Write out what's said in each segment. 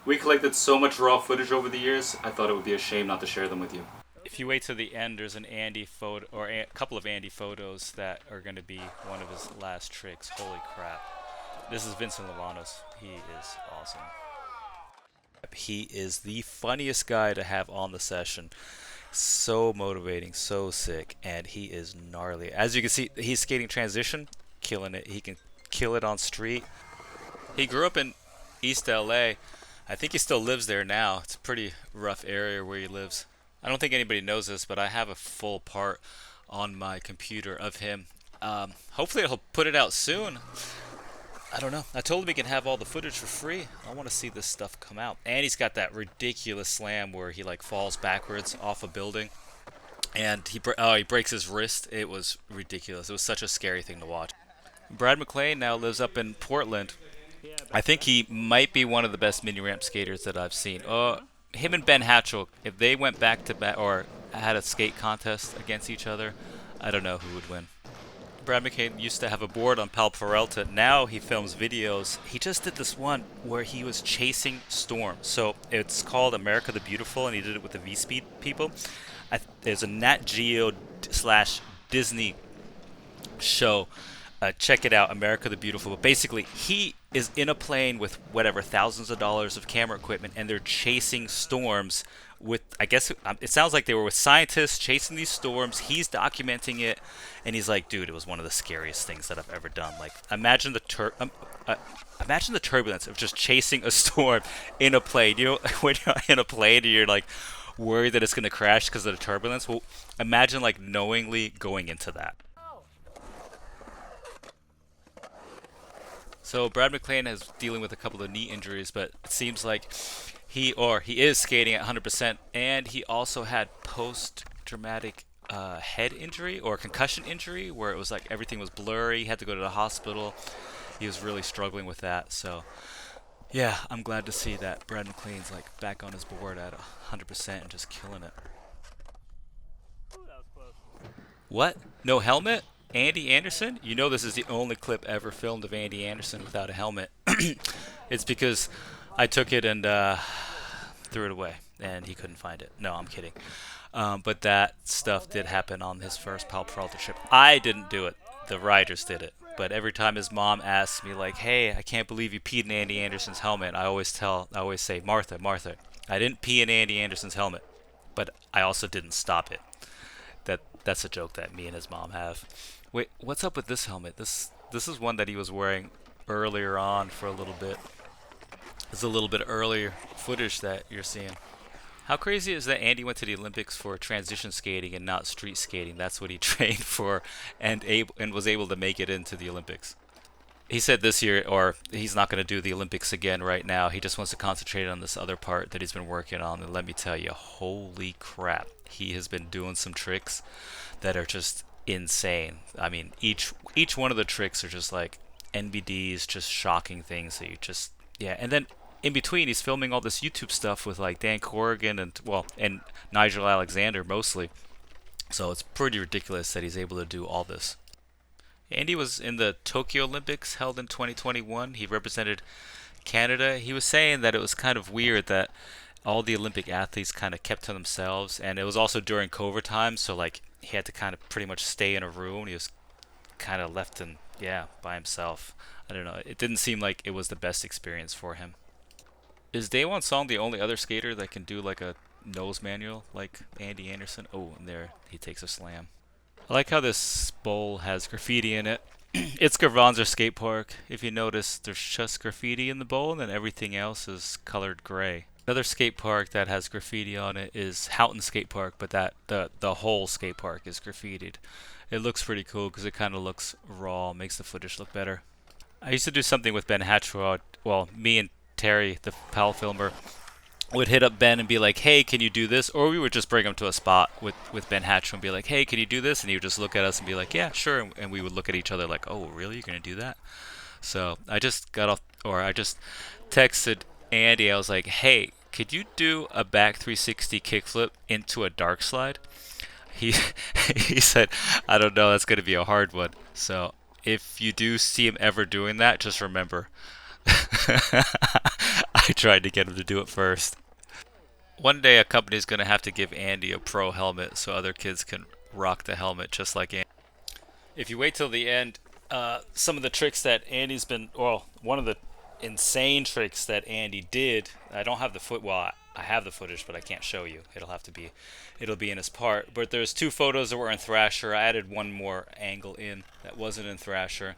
We collected so much raw footage over the years, I thought it would be a shame not to share them with you. If you wait till the end, there's an Andy photo or a couple of Andy photos that are going to be one of his last tricks. Holy crap! This is Vincent Luevanos. He is awesome. He is the funniest guy to have on the session. So motivating, so sick, and he is gnarly. As you can see, he's skating transition, killing it. He can kill it on street. He grew up in East LA. I think he still lives there now. It's a pretty rough area where he lives. I don't think anybody knows this, but I have a full part on my computer of him. Hopefully, he'll put it out soon. I don't know. I told him he can have all the footage for free. I want to see this stuff come out. And he's got that ridiculous slam where he like falls backwards off a building, and he breaks his wrist. It was ridiculous. It was such a scary thing to watch. Brad McClain now lives up in Portland. I think he might be one of the best mini ramp skaters that I've seen. Him and Ben Hatchell, if they went back to back or had a skate contest against each other, I don't know who would win. Brad McCain used to have a board on Pal Peralta. Now he films videos. He just did this one where he was chasing storms. So it's called America the Beautiful, and he did it with the V Speed people. There's a Nat Geo slash Disney show. Check it out, America the Beautiful. But basically, he is in a plane with whatever thousands of dollars of camera equipment, and they're chasing storms with. I guess it sounds like they were with scientists chasing these storms. He's documenting it, and he's like, "Dude, it was one of the scariest things that I've ever done. Like, imagine the turbulence of just chasing a storm in a plane. You know, when you're in a plane and you're like worried that it's gonna crash because of the turbulence. Well, imagine like knowingly going into that." So Brad McClain is dealing with a couple of knee injuries, but it seems like he is skating at 100%, and he also had post-traumatic head injury or concussion injury, where it was like everything was blurry. He had to go to the hospital. He was really struggling with that. So yeah, I'm glad to see that Brad McClain's like back on his board at 100% and just killing it. What? No helmet? Andy Anderson? You know this is the only clip ever filmed of Andy Anderson without a helmet. It's because I took it and threw it away, and he couldn't find it. No, I'm kidding. But that stuff did happen on his first Pal Peralta trip. I didn't do it. The riders did it. But every time his mom asks me, like, "Hey, I can't believe you peed in Andy Anderson's helmet," I always say, "Martha, Martha, I didn't pee in Andy Anderson's helmet, but I also didn't stop it." That's a joke that me and his mom have. Wait, what's up with this helmet? This is one that he was wearing earlier on for a little bit. It's a little bit earlier footage that you're seeing. How crazy is that Andy went to the Olympics for transition skating and not street skating? That's what he trained for, and was able to make it into the Olympics. He said this year, or he's not going to do the Olympics again right now. He just wants to concentrate on this other part that he's been working on. And let me tell you, holy crap, he has been doing some tricks that are just insane. I mean, each one of the tricks are just like NBDs, just shocking things that you just yeah. And then in between, he's filming all this YouTube stuff with like Dan Corrigan and Nigel Alexander mostly. So it's pretty ridiculous that he's able to do all this. Andy was in the Tokyo Olympics held in 2021. He represented Canada. He was saying that it was kind of weird that all the Olympic athletes kind of kept to themselves, and it was also during COVID time, so like he had to kind of pretty much stay in a room. He was kind of left in yeah by himself. I don't know. It didn't seem like it was the best experience for him. Is Daewon Song the only other skater that can do like a nose manual like Andy Anderson? Oh, and there he takes a slam. I like how this bowl has graffiti in it. It's Gervanzer Skate Park. If you notice, there's just graffiti in the bowl, and then everything else is colored gray. Another skate park that has graffiti on it is Houghton Skate Park, but the whole skate park is graffitied. It looks pretty cool because it kind of looks raw, makes the footage look better. I used to do something with Ben Hatchell. Well, me and Terry, the PAL filmer, would hit up Ben and be like, "Hey, can you do this?" Or we would just bring him to a spot with Ben Hatchell and be like, "Hey, can you do this?" And he would just look at us and be like, "Yeah, sure." And we would look at each other like, "Oh, really? You're gonna do that?" So I just texted Andy. I was like, "Hey, could you do a back 360 kickflip into a dark slide?" He he said, "I don't know. That's gonna be a hard one." So if you do see him ever doing that, just remember, I I tried to get him to do it first. One day a company's going to have to give Andy a pro helmet so other kids can rock the helmet just like Andy. If you wait till the end, some of the tricks that Andy's been, well, one of the insane tricks that Andy did, I don't have the I have the footage, but I can't show you. It'll be in his part. But there's 2 photos that were in Thrasher. I added one more angle in that wasn't in Thrasher.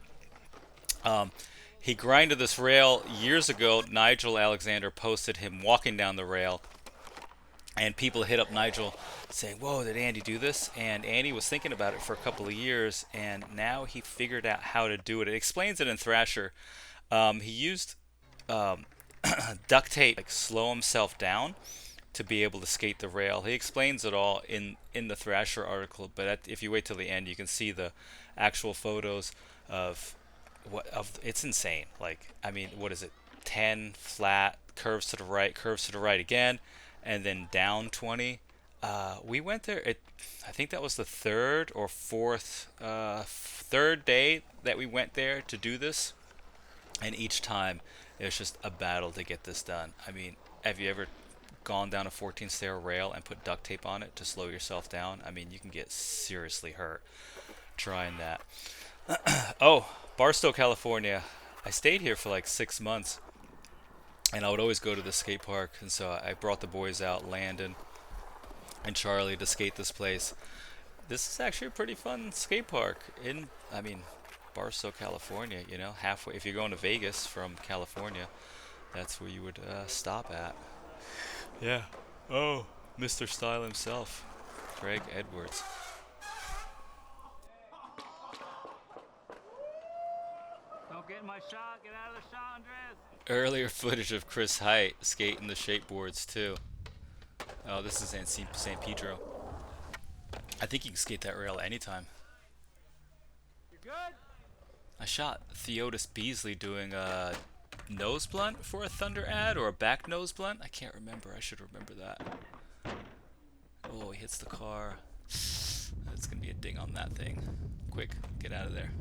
He grinded this rail years ago. Nigel Alexander posted him walking down the rail, and people hit up Nigel saying, "Whoa, did Andy do this?" And Andy was thinking about it for a couple of years, and now he figured out how to do it. It explains it in Thrasher. He used duct tape, like slow himself down to be able to skate the rail. He explains it all in the Thrasher article, but if you wait till the end, you can see the actual photos of it's insane. Like, I mean, what is it? 10 flat, curves to the right again, and then down 20. We went there. I think that was the third day that we went there to do this, and each time it was just a battle to get this done. I mean, have you ever gone down a 14-stair rail and put duct tape on it to slow yourself down? I mean, you can get seriously hurt trying that. Oh, Barstow, California. I stayed here for like 6 months, and I would always go to the skate park, and so I brought the boys out, Landon and Charlie, to skate this place. This is actually a pretty fun skate park Barstow, California. You know, halfway, if you're going to Vegas from California, that's where you would stop at. Yeah. Oh, Mr. Style himself, Greg Edwards. Don't get in my shot. Get out of the shot, Andres. Earlier footage of Chris Height skating the skateboards too. Oh, this is in San Pedro. I think you can skate that rail anytime. You good? I shot Theodis Beasley doing a nose blunt for a Thunder ad, or a back nose blunt. I can't remember. I should remember that. Oh, he hits the car. That's gonna be a ding on that thing. Quick, get out of there.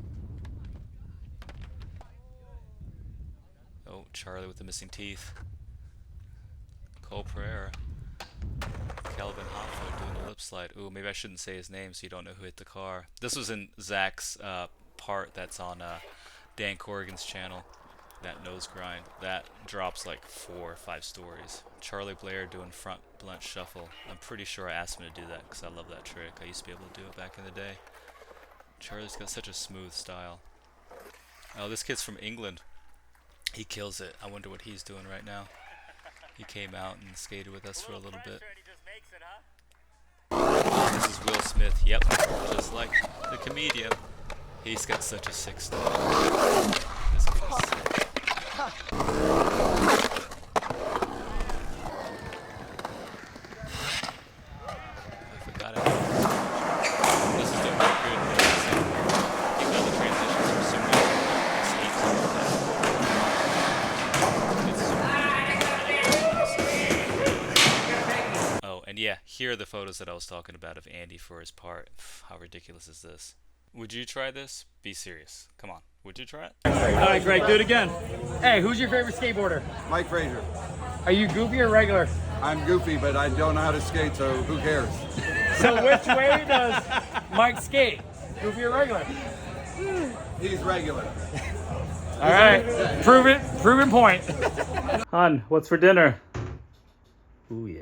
Oh, Charlie with the missing teeth. Cole Pereira. Kelvin Hopfoot doing a lip slide. Ooh, maybe I shouldn't say his name so you don't know who hit the car. This was in Zach's part that's on Dan Corrigan's channel. That nose grind. That drops like 4 or 5 stories. Charlie Blair doing front blunt shuffle. I'm pretty sure I asked him to do that because I love that trick. I used to be able to do it back in the day. Charlie's got such a smooth style. Oh, this kid's from England. He kills it. I wonder what he's doing right now. He came out and skated with us for a little bit. This is Will Smith. Yep, just like the comedian. He's got such a sick style. This kid is sick. I forgot it. This is doing very good. Keep all the transitions from Sumo. Oh, and yeah, here are the photos that I was talking about of Andy for his part. How ridiculous is this? Would you try this? Be serious. Come on. Would you try it? All right, Greg, do it again. Hey, who's your favorite skateboarder? Mike Frazier. Are you goofy or regular? I'm goofy, but I don't know how to skate, so who cares? So which way does Mike skate? Goofy or regular? He's regular. All right, proven point. Hon, what's for dinner? Ooh, yeah.